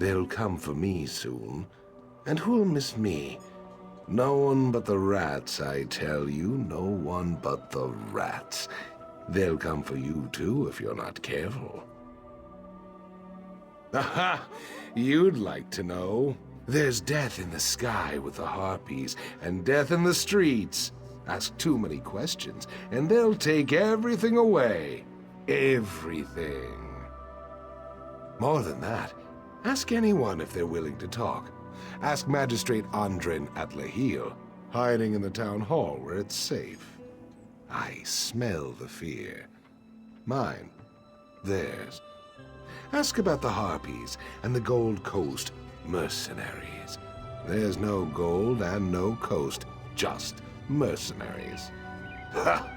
They'll come for me soon. And who'll miss me? No one but the rats, I tell you. No one but the rats. They'll come for you too if you're not careful. Aha! You'd like to know. There's death in the sky with the harpies, and death in the streets. Ask too many questions, and they'll take everything away. Everything. More than that, ask anyone if they're willing to talk. Ask Magistrate Andren at Lahil, hiding in the town hall where it's safe. I smell the fear. Mine. Theirs. Ask about the harpies and the Gold Coast mercenaries. There's no gold and no coast, just mercenaries. Ha!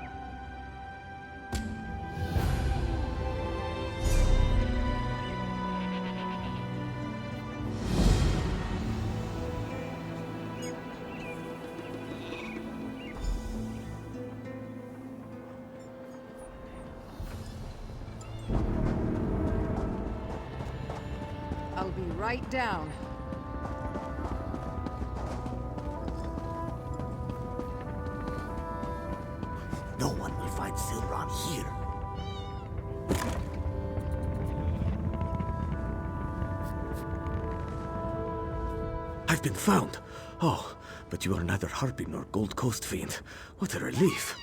I'll be right down. No one will find Zilron here. I've been found. Oh, but you are neither Harpy nor Gold Coast Fiend. What a relief.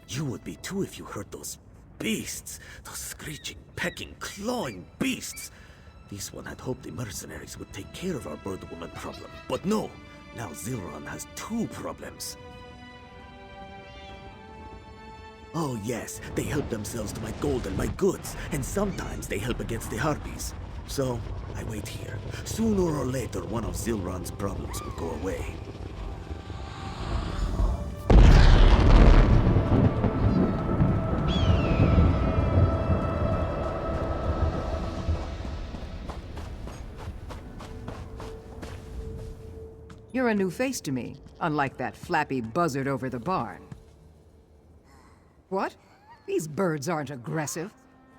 You would be too if you heard those beasts. Those screeching, pecking, clawing beasts. This one had hoped the mercenaries would take care of our bird woman problem. But no, now Zilron has two problems. Oh yes, they help themselves to my gold and my goods, and sometimes they help against the harpies. So, I wait here. Sooner or later, one of Zilron's problems will go away. You're a new face to me, unlike that flappy buzzard over the barn. What? These birds aren't aggressive.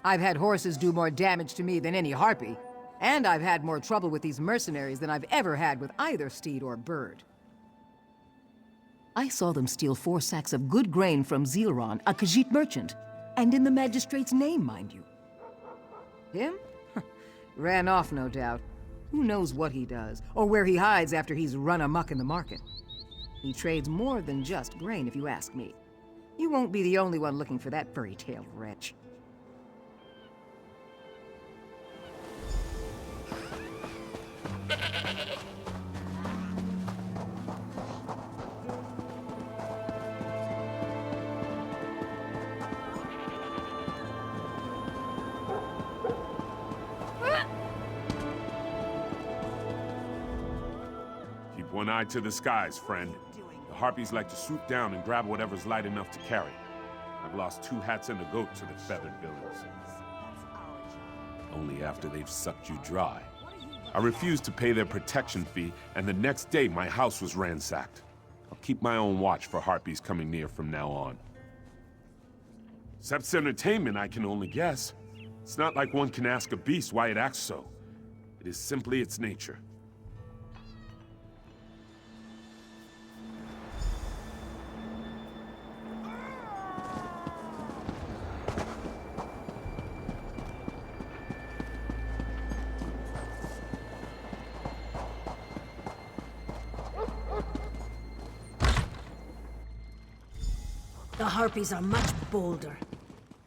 I've had horses do more damage to me than any harpy. And I've had more trouble with these mercenaries than I've ever had with either steed or bird. I saw them steal 4 sacks of good grain from Zilron, a Khajiit merchant. And in the magistrate's name, mind you. Him? Ran off, no doubt. Who knows what he does, or where he hides after he's run amok in the market. He trades more than just grain, if you ask me. You won't be the only one looking for that furry-tailed wretch. Keep one eye to the skies, friend. The harpies like to swoop down and grab whatever's light enough to carry. I've lost 2 hats and a goat to the feathered villains. Only after they've sucked you dry. I refused to pay their protection fee, and the next day my house was ransacked. I'll keep my own watch for harpies coming near from now on. Sep's entertainment, I can only guess. It's not like one can ask a beast why it acts so. It is simply its nature. The harpies are much bolder.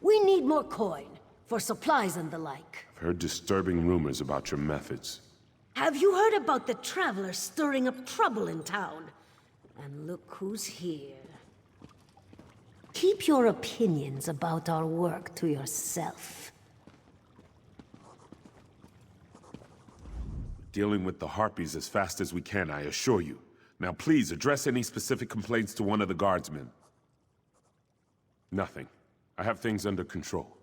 We need more coin, for supplies and the like. I've heard disturbing rumors about your methods. Have you heard about the travelers stirring up trouble in town? And look who's here. Keep your opinions about our work to yourself. Dealing with the harpies as fast as we can, I assure you. Now please, address any specific complaints to one of the guardsmen. Nothing. I have things under control.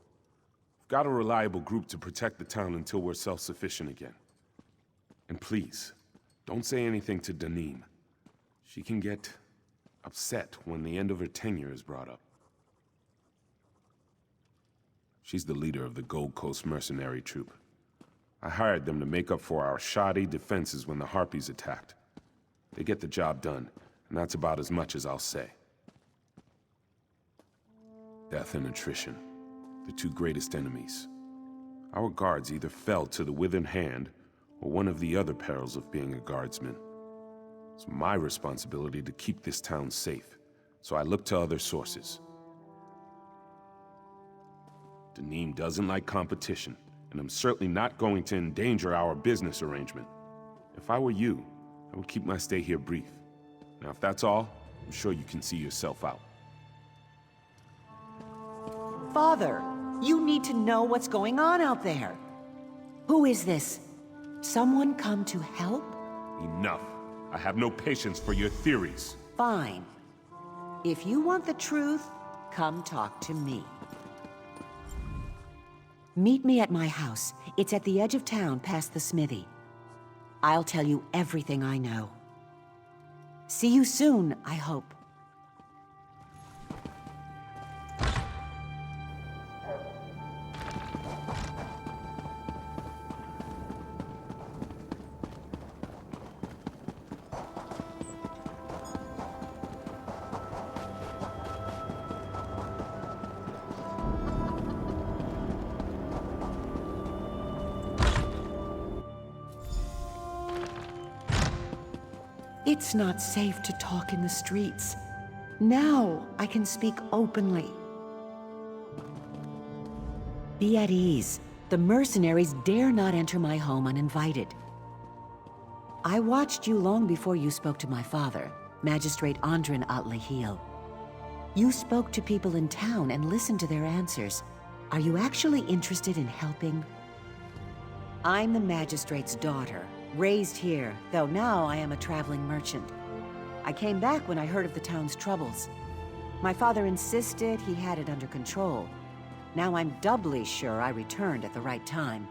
I've got a reliable group to protect the town until we're self-sufficient again. And please, don't say anything to Danim. She can get upset when the end of her tenure is brought up. She's the leader of the Gold Coast mercenary troop. I hired them to make up for our shoddy defenses when the harpies attacked. They get the job done, and that's about as much as I'll say. Death and attrition, the two greatest enemies. Our guards either fell to the withered hand, or one of the other perils of being a guardsman. It's my responsibility to keep this town safe, so I look to other sources. Danim doesn't like competition, and I'm certainly not going to endanger our business arrangement. If I were you, I would keep my stay here brief. Now, if that's all, I'm sure you can see yourself out. Father, you need to know what's going on out there. Who is this? Someone come to help? Enough. I have no patience for your theories. Fine. If you want the truth, come talk to me. Meet me at my house. It's at the edge of town past the smithy. I'll tell you everything I know. See you soon, I hope. It's not safe to talk in the streets. Now I can speak openly. Be at ease. The mercenaries dare not enter my home uninvited. I watched you long before you spoke to my father, Magistrate Andrin Alik'r. You spoke to people in town and listened to their answers. Are you actually interested in helping? I'm the magistrate's daughter. Raised here, though now I am a traveling merchant. I came back when I heard of the town's troubles. My father insisted he had it under control. Now I'm doubly sure I returned at the right time.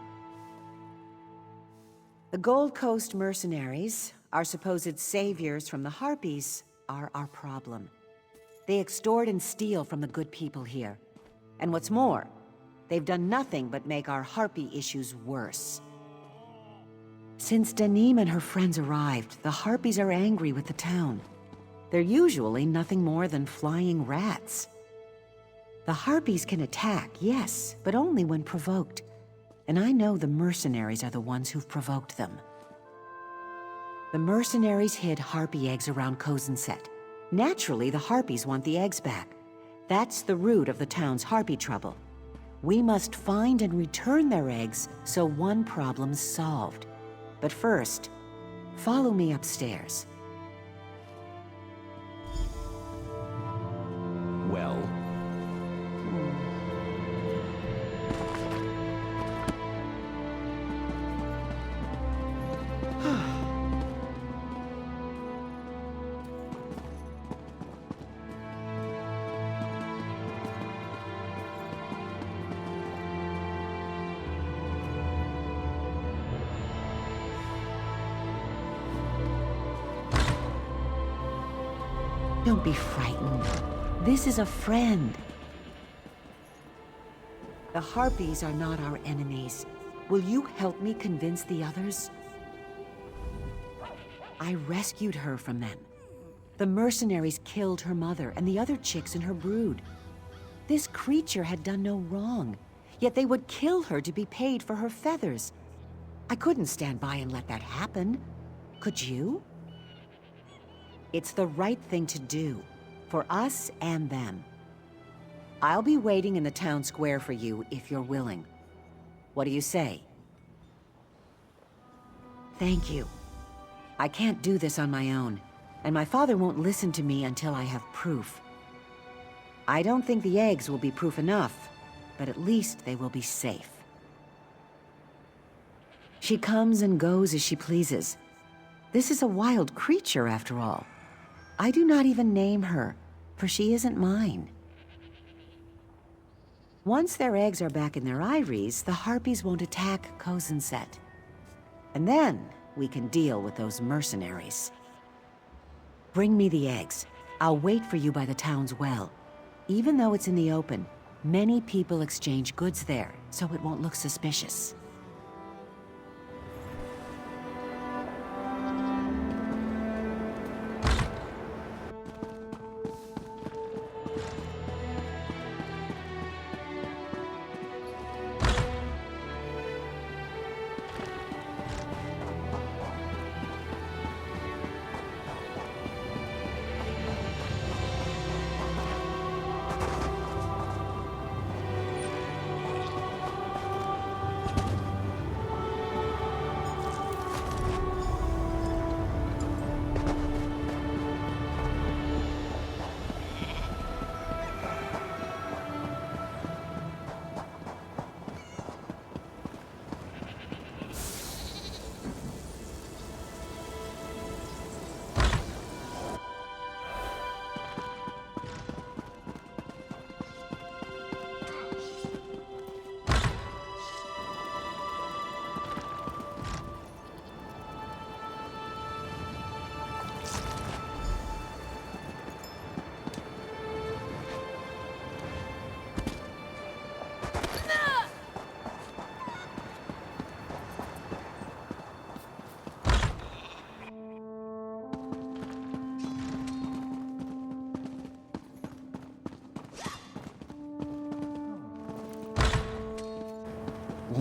The Gold Coast mercenaries, our supposed saviors from the harpies, are our problem. They extort and steal from the good people here. And what's more, they've done nothing but make our harpy issues worse. Since Danim and her friends arrived, the harpies are angry with the town. They're usually nothing more than flying rats. The harpies can attack, yes, but only when provoked. And I know the mercenaries are the ones who've provoked them. The mercenaries hid harpy eggs around Kozanset. Naturally, the harpies want the eggs back. That's the root of the town's harpy trouble. We must find and return their eggs so one problem's solved. But first, follow me upstairs. Well? Don't be frightened. This is a friend. The harpies are not our enemies. Will you help me convince the others? I rescued her from them. The mercenaries killed her mother and the other chicks in her brood. This creature had done no wrong, yet they would kill her to be paid for her feathers. I couldn't stand by and let that happen. Could you? It's the right thing to do, for us and them. I'll be waiting in the town square for you if you're willing. What do you say? Thank you. I can't do this on my own, and my father won't listen to me until I have proof. I don't think the eggs will be proof enough, but at least they will be safe. She comes and goes as she pleases. This is a wild creature, after all. I do not even name her, for she isn't mine. Once their eggs are back in their eyries, the harpies won't attack Kozanset. And then we can deal with those mercenaries. Bring me the eggs. I'll wait for you by the town's well. Even though it's in the open, many people exchange goods there, so it won't look suspicious.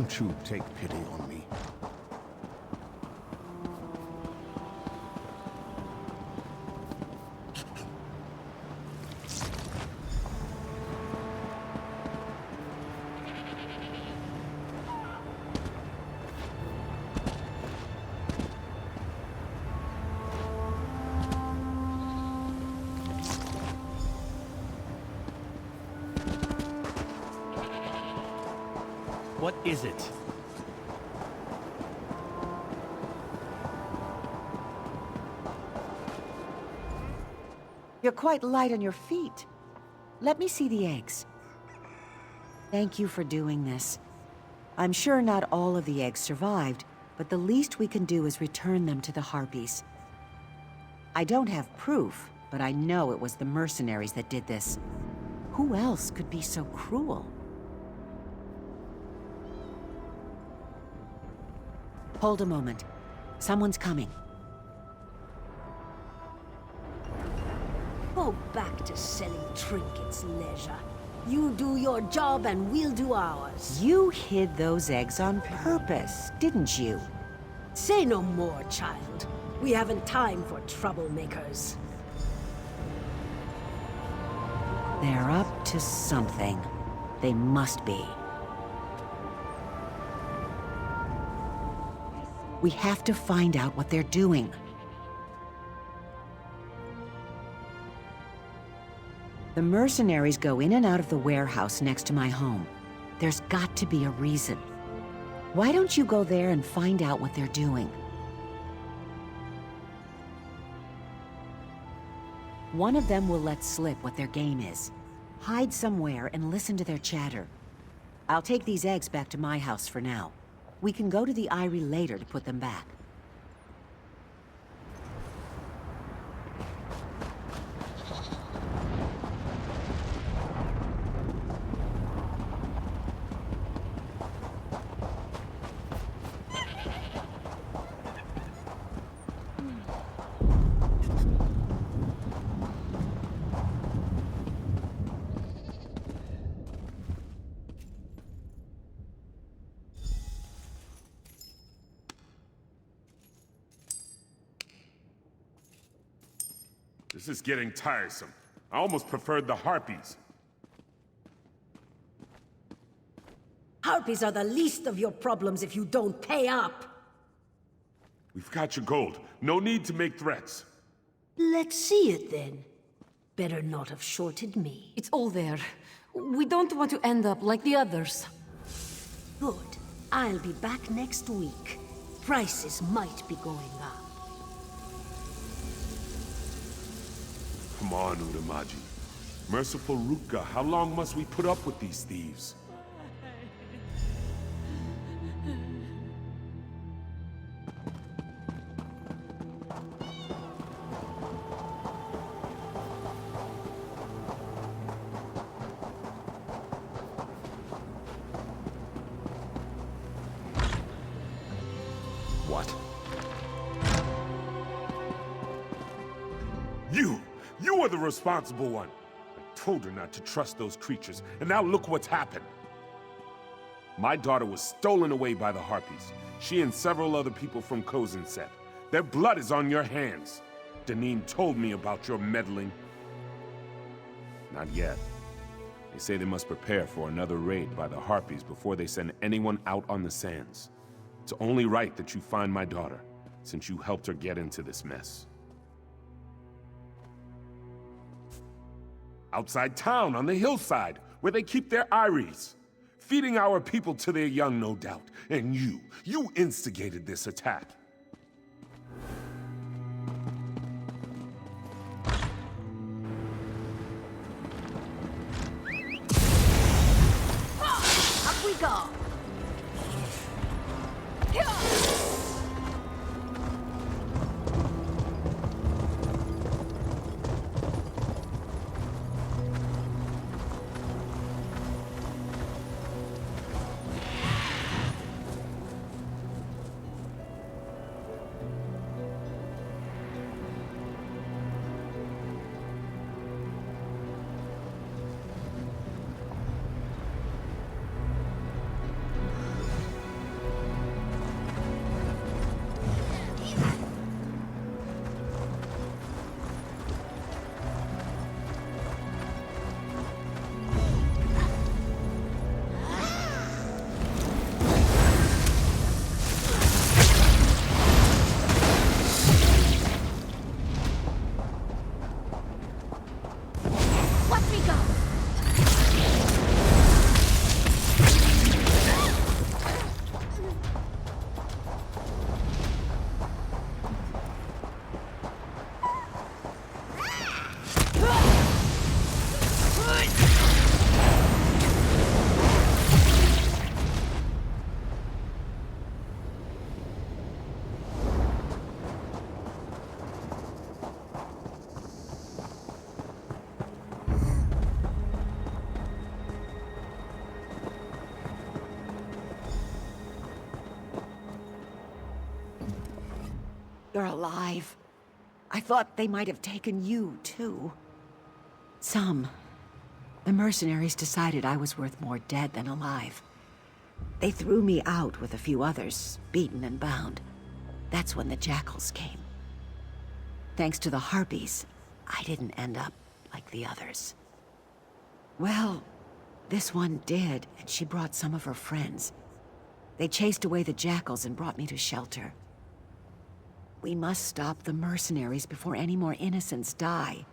Won't you take pity on me? What is it? You're quite light on your feet. Let me see the eggs. Thank you for doing this. I'm sure not all of the eggs survived, but the least we can do is return them to the harpies. I don't have proof, but I know it was the mercenaries that did this. Who else could be so cruel? Hold a moment. Someone's coming. Go back to selling trinkets, leisure. You do your job and we'll do ours. You hid those eggs on purpose, didn't you? Say no more, child. We haven't time for troublemakers. They're up to something. They must be. We have to find out what they're doing. The mercenaries go in and out of the warehouse next to my home. There's got to be a reason. Why don't you go there and find out what they're doing? One of them will let slip what their game is. Hide somewhere and listen to their chatter. I'll take these eggs back to my house for now. We can go to the Eyrie later to put them back. This is getting tiresome. I almost preferred the harpies. Harpies are the least of your problems if you don't pay up. We've got your gold. No need to make threats. Let's see it then. Better not have shorted me. It's all there. We don't want to end up like the others. Good. I'll be back next week. Prices might be going up. Come on, Udamaji. Merciful Ruka, how long must we put up with these thieves? What? You are the responsible one. I told her not to trust those creatures, and now look what's happened. My daughter was stolen away by the Harpies. She and several other people from Kozanset. Their blood is on your hands. Deneen told me about your meddling. Not yet. They say they must prepare for another raid by the Harpies before they send anyone out on the sands. It's only right that you find my daughter, since you helped her get into this mess. Outside town, on the hillside, where they keep their Eyries. Feeding our people to their young, no doubt. And you instigated this attack. Up we go! You're alive. I thought they might have taken you, too. Some. The mercenaries decided I was worth more dead than alive. They threw me out with a few others, beaten and bound. That's when the jackals came. Thanks to the harpies, I didn't end up like the others. Well, this one did, and she brought some of her friends. They chased away the jackals and brought me to shelter. We must stop the mercenaries before any more innocents die,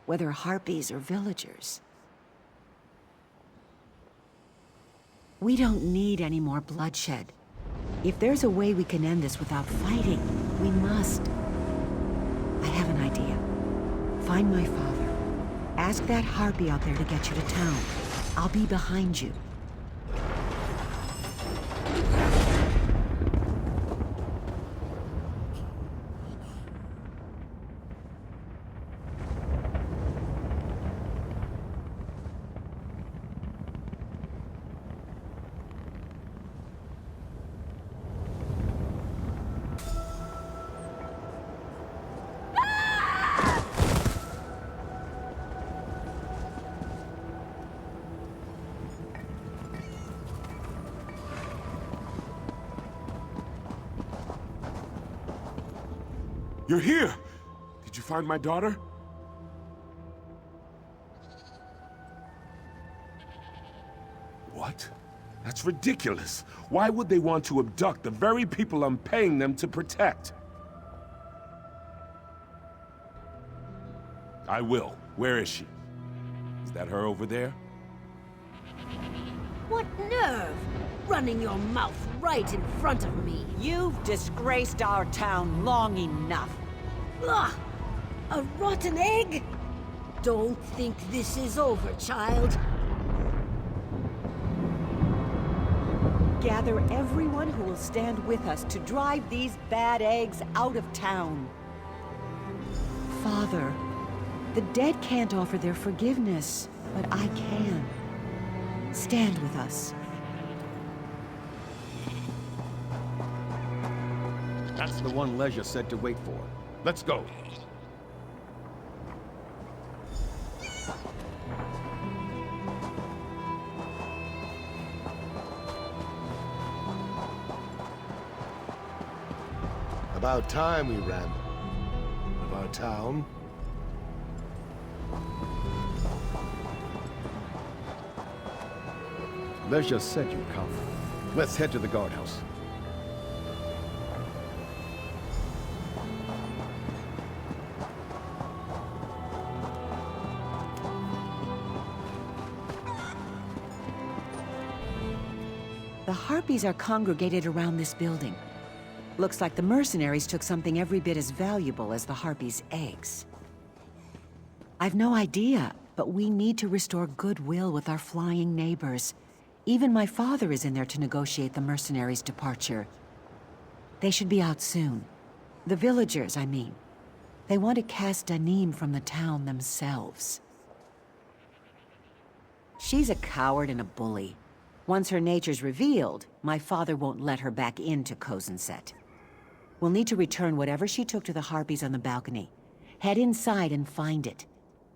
whether harpies or villagers. We don't need any more bloodshed. If there's a way we can end this without fighting, we must. I have an idea. Find my father. Ask that harpy out there to get you to town. I'll be behind you. You're here! Did you find my daughter? What? That's ridiculous. Why would they want to abduct the very people I'm paying them to protect? I will. Where is she? Is that her over there? What nerve! Running your mouth right in front of me. You've disgraced our town long enough. Ugh! A rotten egg? Don't think this is over, child. Gather everyone who will stand with us to drive these bad eggs out of town. Father, the dead can't offer their forgiveness, but I can. Stand with us. That's the one Leisure said to wait for. Let's go. About time we ran out of our town. Leisure said you'd come. Let's head to the guardhouse. The harpies are congregated around this building. Looks like the mercenaries took something every bit as valuable as the harpies' eggs. I've no idea, but we need to restore goodwill with our flying neighbors. Even my father is in there to negotiate the mercenaries' departure. They should be out soon. The villagers, I mean. They want to cast Danim from the town themselves. She's a coward and a bully. Once her nature's revealed, my father won't let her back into Kozanset. We'll need to return whatever she took to the harpies on the balcony. Head inside and find it.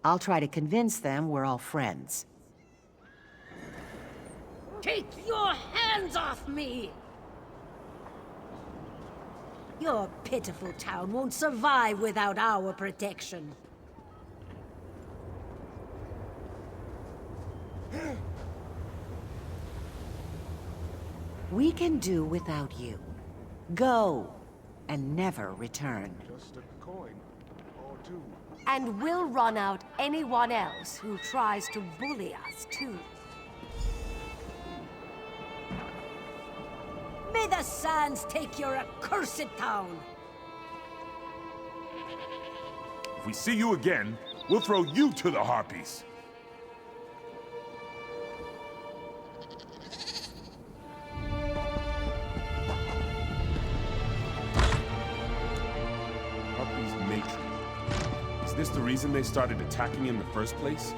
I'll try to convince them we're all friends. Take your hands off me! Your pitiful town won't survive without our protection. We can do without you. Go, and never return. Just a coin, or two. And we'll run out anyone else who tries to bully us, too. May the sands take your accursed town! If we see you again, we'll throw you to the harpies. Harpies matron. Is this the reason they started attacking in the first place?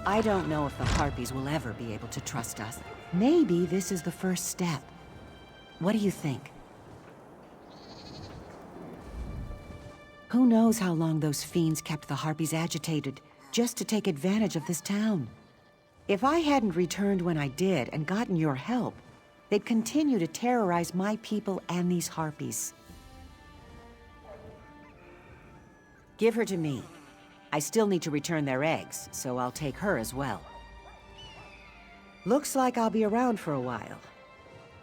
I don't know if the Harpies will ever be able to trust us. Maybe this is the first step. What do you think? Who knows how long those fiends kept the Harpies agitated, just to take advantage of this town? If I hadn't returned when I did and gotten your help, they'd continue to terrorize my people and these Harpies. Give her to me. I still need to return their eggs, so I'll take her as well. Looks like I'll be around for a while.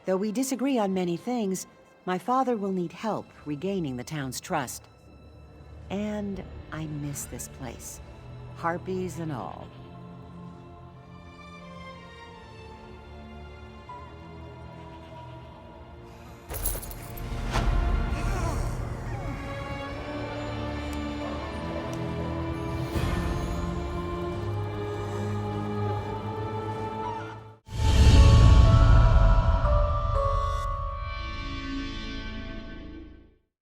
Though we disagree on many things, my father will need help regaining the town's trust. And I miss this place. Harpies and all.